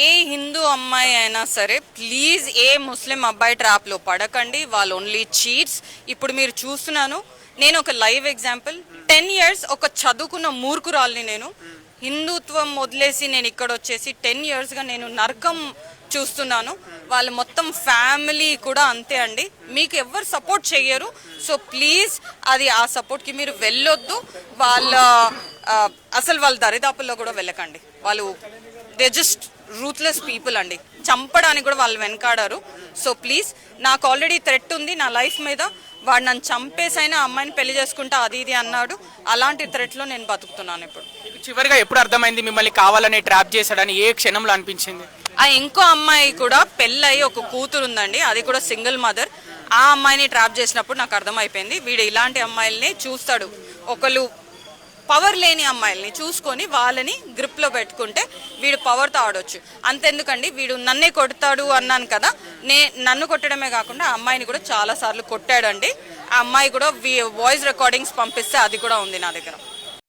ఏ హిందూ అమ్మాయి అయినా సరే ప్లీజ్ ఏ ముస్లిం అబ్బాయి ట్రాప్లో పడకండి. వాళ్ళు ఓన్లీ చీట్స్. ఇప్పుడు మీరు చూస్తున్నాను, నేను ఒక లైవ్ ఎగ్జాంపుల్. 10 years ఒక చదువుకున్న మూర్ఖురాల్ని నేను. హిందుత్వం వదిలేసి నేను ఇక్కడ వచ్చేసి 10 yearsగా నేను నరకం చూస్తున్నాను. వాళ్ళు మొత్తం ఫ్యామిలీ కూడా అంతే అండి. మీకు ఎవరు సపోర్ట్ చెయ్యరు. సో ప్లీజ్ అది ఆ సపోర్ట్కి మీరు వెళ్ళొద్దు. వాళ్ళ అసలు వాళ్ళ దరిదాపుల్లో కూడా వెళ్ళకండి. వాళ్ళు దే జస్ట్ రూత్లెస్ పీపుల్ అండి. చంపడానికి కూడా వాళ్ళు వెనకాడారు. సో ప్లీజ్, నాకు ఆల్రెడీ థ్రెట్ ఉంది నా లైఫ్ మీద. వాడు నన్ను చంపేసైనా అమ్మాయిని పెళ్లి చేసుకుంటా అది ఇది అన్నాడు. అలాంటి థ్రెట్లో నేను బతుకుతున్నాను ఇప్పుడు. చివరిగా ఎప్పుడు అర్థమైంది మిమ్మల్ని కావాలని ట్రాప్ చేశాడని? ఏ క్షణంలో అనిపించింది? ఆ ఇంకో అమ్మాయి కూడా పెళ్ళయి ఒక కూతురు ఉందండి, అది కూడా సింగిల్ మదర్. ఆ అమ్మాయిని ట్రాప్ చేసినప్పుడు నాకు అర్థమైపోయింది, వీడు ఇలాంటి అమ్మాయిల్ని చూస్తాడు. ఒకళ్ళు పవర్ లేని అమ్మాయిల్ని చూసుకొని వాళ్ళని గ్రిప్లో పెట్టుకుంటే వీడు పవర్తో ఆడొచ్చు. అంతెందుకండి, వీడు నన్నే కొడతాడు అన్నాను కదా, నన్ను కొట్టడమే కాకుండా ఆ అమ్మాయిని కూడా చాలాసార్లు కొట్టాడండి. ఆ అమ్మాయి కూడా వాయిస్ రికార్డింగ్స్ పంపిస్తే అది కూడా ఉంది నా దగ్గర.